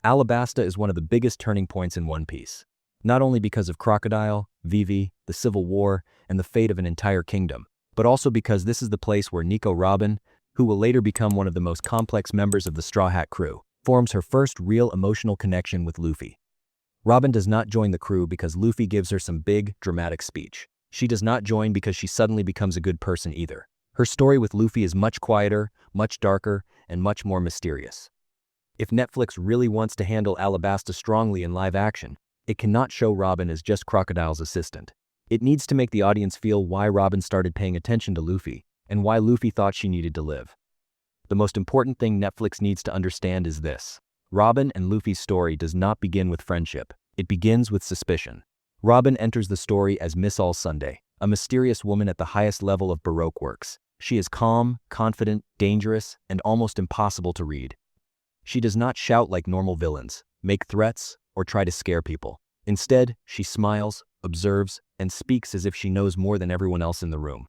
Alabasta is one of the biggest turning points in One Piece. Not only because of Crocodile, Vivi, the Civil War, and the fate of an entire kingdom, but also because this is the place where Nico Robin, who will later become one of the most complex members of the Straw Hat crew, forms her first real emotional connection with Luffy. Robin does not join the crew because Luffy gives her some big, dramatic speech. She does not join because she suddenly becomes a good person either. Her story with Luffy is much quieter, much darker, and much more mysterious. If Netflix really wants to handle Alabasta strongly in live action, it cannot show Robin as just Crocodile's assistant. It needs to make the audience feel why Robin started paying attention to Luffy, and why Luffy thought she needed to live. The most important thing Netflix needs to understand is this. Robin and Luffy's story does not begin with friendship. It begins with suspicion. Robin enters the story as Miss All Sunday, a mysterious woman at the highest level of Baroque works. She is calm, confident, dangerous, and almost impossible to read. She does not shout like normal villains, make threats, or try to scare people. Instead, she smiles, observes, and speaks as if she knows more than everyone else in the room.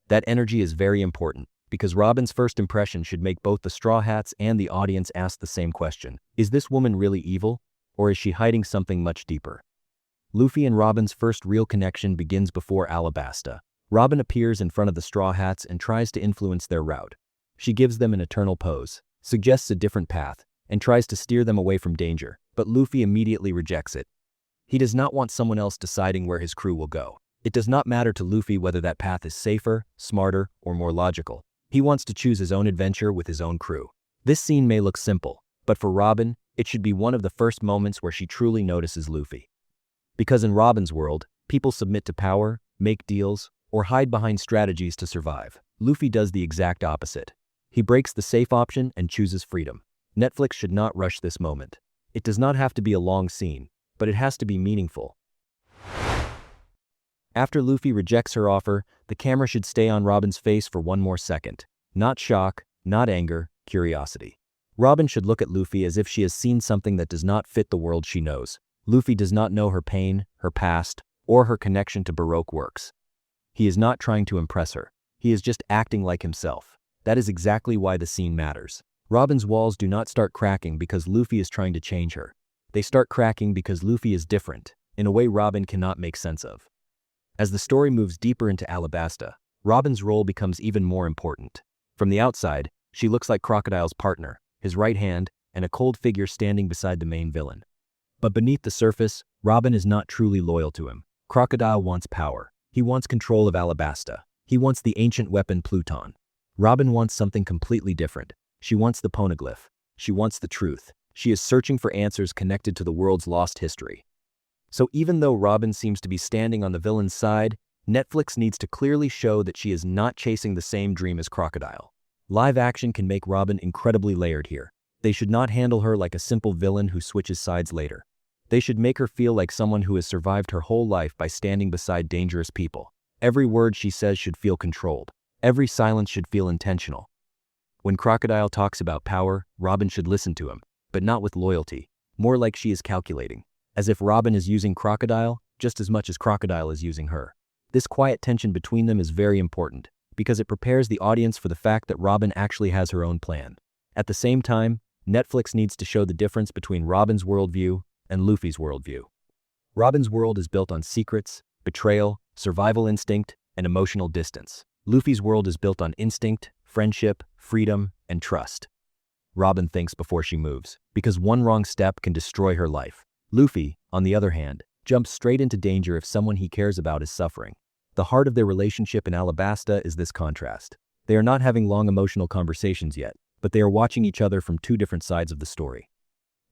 That energy is very important, because Robin's first impression should make both the Straw Hats and the audience ask the same question. Is this woman really evil, or is she hiding something much deeper? Luffy and Robin's first real connection begins before Alabasta. Robin appears in front of the Straw Hats and tries to influence their route. She gives them an eternal pose, suggests a different path, and tries to steer them away from danger, but Luffy immediately rejects it. He does not want someone else deciding where his crew will go. It does not matter to Luffy whether that path is safer, smarter, or more logical. He wants to choose his own adventure with his own crew. This scene may look simple, but for Robin, it should be one of the first moments where she truly notices Luffy. Because in Robin's world, people submit to power, make deals, or hide behind strategies to survive. Luffy does the exact opposite. He breaks the safe option and chooses freedom. Netflix should not rush this moment. It does not have to be a long scene, but it has to be meaningful. After Luffy rejects her offer, the camera should stay on Robin's face for one more second. Not shock, not anger, curiosity. Robin should look at Luffy as if she has seen something that does not fit the world she knows. Luffy does not know her pain, her past, or her connection to Baroque works. He is not trying to impress her. He is just acting like himself. That is exactly why the scene matters. Robin's walls do not start cracking because Luffy is trying to change her. They start cracking because Luffy is different, in a way Robin cannot make sense of. As the story moves deeper into Alabasta, Robin's role becomes even more important. From the outside, she looks like Crocodile's partner, his right hand, and a cold figure standing beside the main villain. But beneath the surface, Robin is not truly loyal to him. Crocodile wants power. He wants control of Alabasta. He wants the ancient weapon Pluton. Robin wants something completely different. She wants the Poneglyph. She wants the truth. She is searching for answers connected to the world's lost history. So even though Robin seems to be standing on the villain's side, Netflix needs to clearly show that she is not chasing the same dream as Crocodile. Live action can make Robin incredibly layered here. They should not handle her like a simple villain who switches sides later. They should make her feel like someone who has survived her whole life by standing beside dangerous people. Every word she says should feel controlled. Every silence should feel intentional. When Crocodile talks about power, Robin should listen to him, but not with loyalty, more like she is calculating, as if Robin is using Crocodile just as much as Crocodile is using her. This quiet tension between them is very important, because it prepares the audience for the fact that Robin actually has her own plan. At the same time, Netflix needs to show the difference between Robin's worldview and Luffy's worldview. Robin's world is built on secrets, betrayal, survival instinct, and emotional distance. Luffy's world is built on instinct, friendship, freedom, and trust. Robin thinks before she moves, because one wrong step can destroy her life. Luffy, on the other hand, jumps straight into danger if someone he cares about is suffering. The heart of their relationship in Alabasta is this contrast. They are not having long emotional conversations yet, but they are watching each other from two different sides of the story.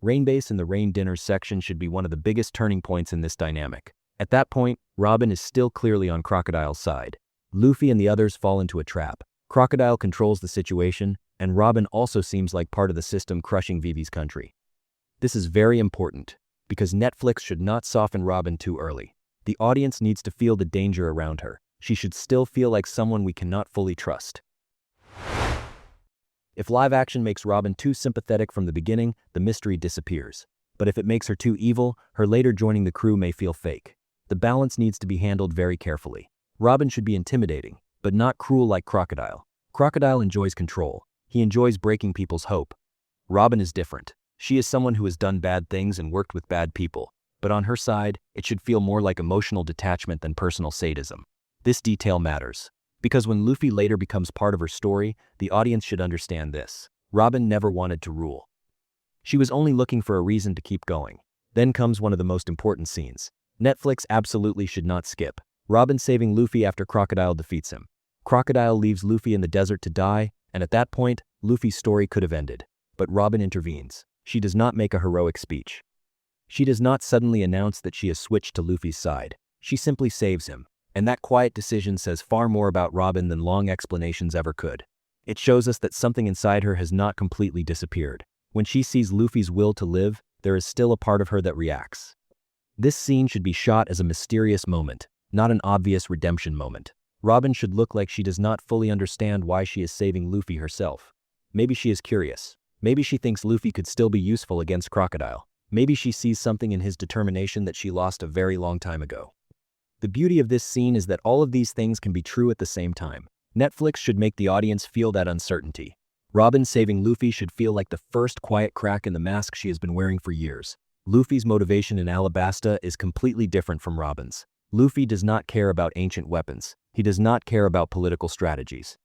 Rainbase in the Rain Dinners section should be one of the biggest turning points in this dynamic. At that point, Robin is still clearly on Crocodile's side. Luffy and the others fall into a trap. Crocodile controls the situation, and Robin also seems like part of the system crushing Vivi's country. This is very important, because Netflix should not soften Robin too early. The audience needs to feel the danger around her. She should still feel like someone we cannot fully trust. If live action makes Robin too sympathetic from the beginning, the mystery disappears. But if it makes her too evil, her later joining the crew may feel fake. The balance needs to be handled very carefully. Robin should be intimidating, but not cruel like Crocodile. Crocodile enjoys control. He enjoys breaking people's hope. Robin is different. She is someone who has done bad things and worked with bad people, but on her side, it should feel more like emotional detachment than personal sadism. This detail matters, because when Luffy later becomes part of her story, the audience should understand this. Robin never wanted to rule. She was only looking for a reason to keep going. Then comes one of the most important scenes. Netflix absolutely should not skip. Robin saving Luffy after Crocodile defeats him. Crocodile leaves Luffy in the desert to die, and at that point, Luffy's story could have ended. But Robin intervenes. She does not make a heroic speech. She does not suddenly announce that she has switched to Luffy's side. She simply saves him. And that quiet decision says far more about Robin than long explanations ever could. It shows us that something inside her has not completely disappeared. When she sees Luffy's will to live, there is still a part of her that reacts. This scene should be shot as a mysterious moment, not an obvious redemption moment. Robin should look like she does not fully understand why she is saving Luffy herself. Maybe she is curious. Maybe she thinks Luffy could still be useful against Crocodile. Maybe she sees something in his determination that she lost a very long time ago. The beauty of this scene is that all of these things can be true at the same time. Netflix should make the audience feel that uncertainty. Robin saving Luffy should feel like the first quiet crack in the mask she has been wearing for years. Luffy's motivation in Alabasta is completely different from Robin's. Luffy does not care about ancient weapons. He does not care about political strategies.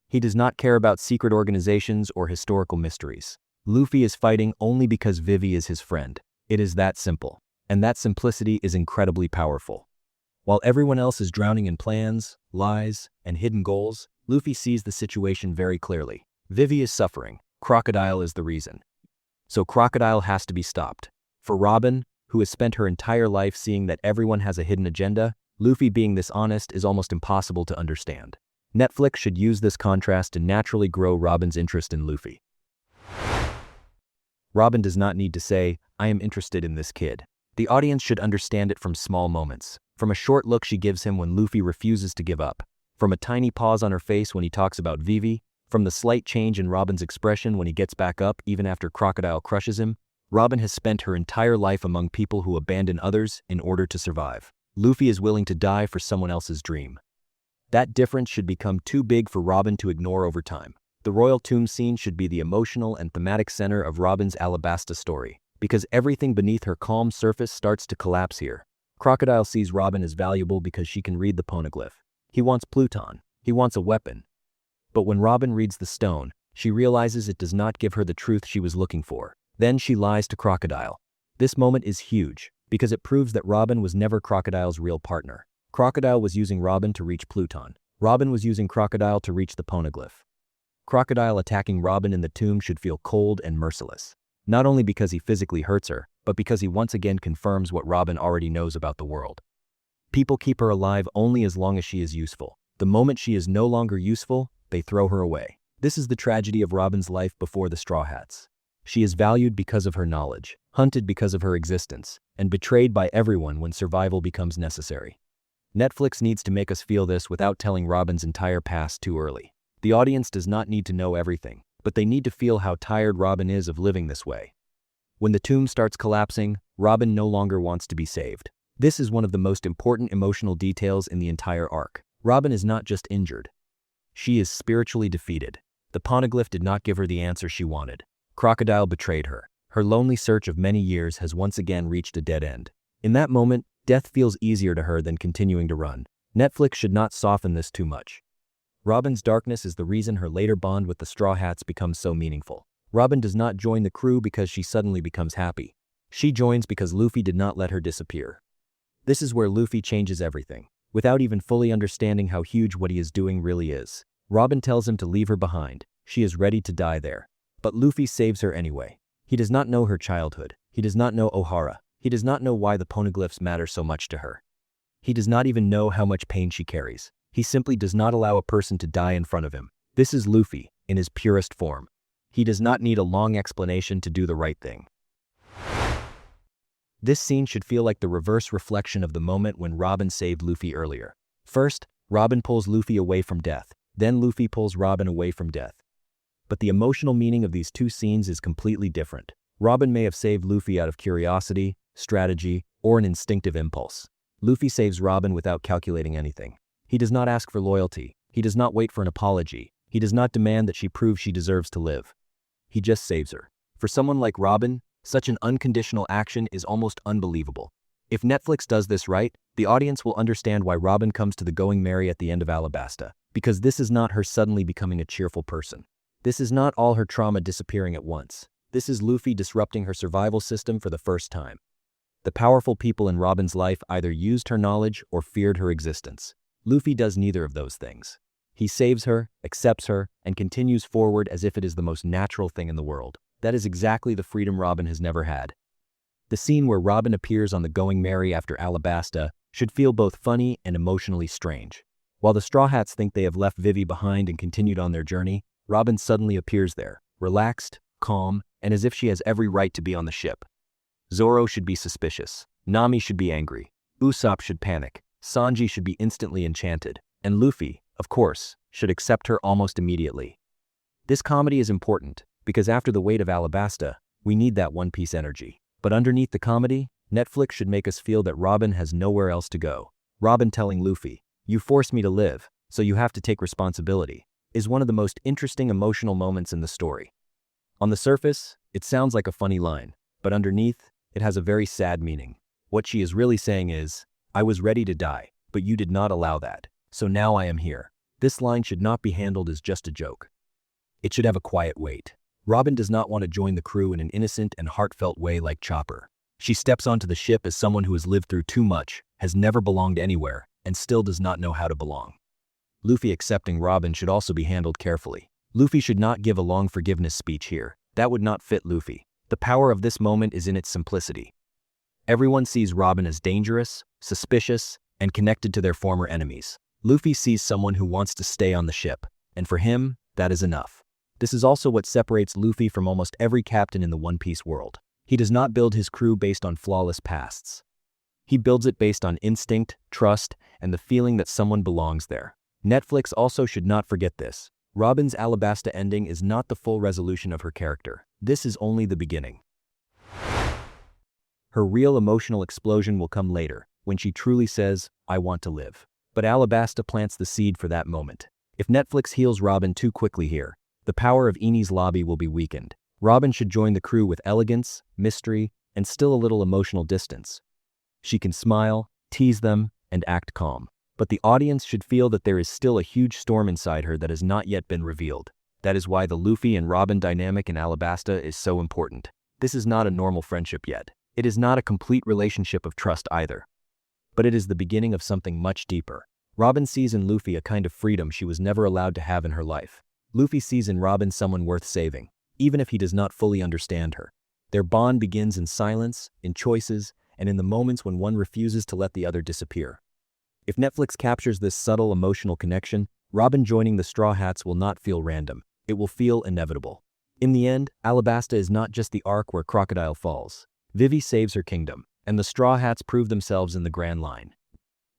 He does not care about secret organizations or historical mysteries. Luffy is fighting only because Vivi is his friend. It is that simple. And that simplicity is incredibly powerful. While everyone else is drowning in plans, lies, and hidden goals, Luffy sees the situation very clearly. Vivi is suffering. Crocodile is the reason. So Crocodile has to be stopped. For Robin, who has spent her entire life seeing that everyone has a hidden agenda, Luffy being this honest is almost impossible to understand. Netflix should use this contrast to naturally grow Robin's interest in Luffy. Robin does not need to say, "I am interested in this kid." The audience should understand it from small moments. From a short look she gives him when Luffy refuses to give up. From a tiny pause on her face when he talks about Vivi. From the slight change in Robin's expression when he gets back up even after Crocodile crushes him. Robin has spent her entire life among people who abandon others in order to survive. Luffy is willing to die for someone else's dream. That difference should become too big for Robin to ignore over time. The royal tomb scene should be the emotional and thematic center of Robin's Alabasta story, because everything beneath her calm surface starts to collapse here. Crocodile sees Robin as valuable because she can read the Poneglyph. He wants Pluton. He wants a weapon. But when Robin reads the stone, she realizes it does not give her the truth she was looking for. Then she lies to Crocodile. This moment is huge, because it proves that Robin was never Crocodile's real partner. Crocodile was using Robin to reach Pluton. Robin was using Crocodile to reach the Poneglyph. Crocodile attacking Robin in the tomb should feel cold and merciless. Not only because he physically hurts her, but because he once again confirms what Robin already knows about the world. People keep her alive only as long as she is useful. The moment she is no longer useful, they throw her away. This is the tragedy of Robin's life before the Straw Hats. She is valued because of her knowledge, hunted because of her existence, and betrayed by everyone when survival becomes necessary. Netflix needs to make us feel this without telling Robin's entire past too early. The audience does not need to know everything, but they need to feel how tired Robin is of living this way. When the tomb starts collapsing, Robin no longer wants to be saved. This is one of the most important emotional details in the entire arc. Robin is not just injured. She is spiritually defeated. The Poneglyph did not give her the answer she wanted. Crocodile betrayed her. Her lonely search of many years has once again reached a dead end. In that moment, death feels easier to her than continuing to run. Netflix should not soften this too much. Robin's darkness is the reason her later bond with the Straw Hats becomes so meaningful. Robin does not join the crew because she suddenly becomes happy. She joins because Luffy did not let her disappear. This is where Luffy changes everything, without even fully understanding how huge what he is doing really is. Robin tells him to leave her behind. She is ready to die there. But Luffy saves her anyway. He does not know her childhood. He does not know Ohara. He does not know why the Poneglyphs matter so much to her. He does not even know how much pain she carries. He simply does not allow a person to die in front of him. This is Luffy, in his purest form. He does not need a long explanation to do the right thing. This scene should feel like the reverse reflection of the moment when Robin saved Luffy earlier. First, Robin pulls Luffy away from death. Then Luffy pulls Robin away from death. But the emotional meaning of these two scenes is completely different. Robin may have saved Luffy out of curiosity, strategy, or an instinctive impulse. Luffy saves Robin without calculating anything. He does not ask for loyalty. He does not wait for an apology. He does not demand that she prove she deserves to live. He just saves her. For someone like Robin, such an unconditional action is almost unbelievable. If Netflix does this right, the audience will understand why Robin comes to the Going Merry at the end of Alabasta, because this is not her suddenly becoming a cheerful person. This is not all her trauma disappearing at once. This is Luffy disrupting her survival system for the first time. The powerful people in Robin's life either used her knowledge or feared her existence. Luffy does neither of those things. He saves her, accepts her, and continues forward as if it is the most natural thing in the world. That is exactly the freedom Robin has never had. The scene where Robin appears on the Going Merry after Alabasta should feel both funny and emotionally strange. While the Straw Hats think they have left Vivi behind and continued on their journey, Robin suddenly appears there, relaxed, calm, and as if she has every right to be on the ship. Zoro should be suspicious, Nami should be angry, Usopp should panic, Sanji should be instantly enchanted, and Luffy, of course, should accept her almost immediately. This comedy is important, because after the weight of Alabasta, we need that One Piece energy. But underneath the comedy, Netflix should make us feel that Robin has nowhere else to go. Robin telling Luffy, "You forced me to live, so you have to take responsibility," is one of the most interesting emotional moments in the story. On the surface, it sounds like a funny line, but underneath, it has a very sad meaning. What she is really saying is, "I was ready to die, but you did not allow that, so now I am here." This line should not be handled as just a joke. It should have a quiet weight. Robin does not want to join the crew in an innocent and heartfelt way like Chopper. She steps onto the ship as someone who has lived through too much, has never belonged anywhere, and still does not know how to belong. Luffy accepting Robin should also be handled carefully. Luffy should not give a long forgiveness speech here. That would not fit Luffy. The power of this moment is in its simplicity. Everyone sees Robin as dangerous, suspicious, and connected to their former enemies. Luffy sees someone who wants to stay on the ship, and for him, that is enough. This is also what separates Luffy from almost every captain in the One Piece world. He does not build his crew based on flawless pasts. He builds it based on instinct, trust, and the feeling that someone belongs there. Netflix also should not forget this. Robin's Alabasta ending is not the full resolution of her character. This is only the beginning. Her real emotional explosion will come later, when she truly says, "I want to live." But Alabasta plants the seed for that moment. If Netflix heals Robin too quickly here, the power of Enies Lobby will be weakened. Robin should join the crew with elegance, mystery, and still a little emotional distance. She can smile, tease them, and act calm. But the audience should feel that there is still a huge storm inside her that has not yet been revealed. That is why the Luffy and Robin dynamic in Alabasta is so important. This is not a normal friendship yet. It is not a complete relationship of trust either. But it is the beginning of something much deeper. Robin sees in Luffy a kind of freedom she was never allowed to have in her life. Luffy sees in Robin someone worth saving, even if he does not fully understand her. Their bond begins in silence, in choices, and in the moments when one refuses to let the other disappear. If Netflix captures this subtle emotional connection, Robin joining the Straw Hats will not feel random. It will feel inevitable. In the end, Alabasta is not just the arc where Crocodile falls. Vivi saves her kingdom, and the Straw Hats prove themselves in the Grand Line.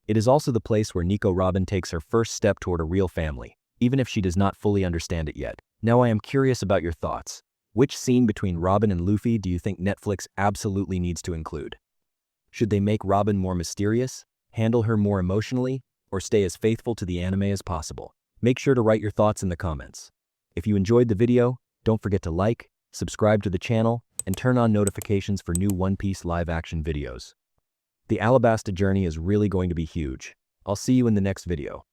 It is also the place where Nico Robin takes her first step toward a real family, even if she does not fully understand it yet. Now I am curious about your thoughts. Which scene between Robin and Luffy do you think Netflix absolutely needs to include? Should they make Robin more mysterious, handle her more emotionally, or stay as faithful to the anime as possible? Make sure to write your thoughts in the comments. If you enjoyed the video, don't forget to like, subscribe to the channel, and turn on notifications for new One Piece live-action videos. The Alabasta journey is really going to be huge. I'll see you in the next video.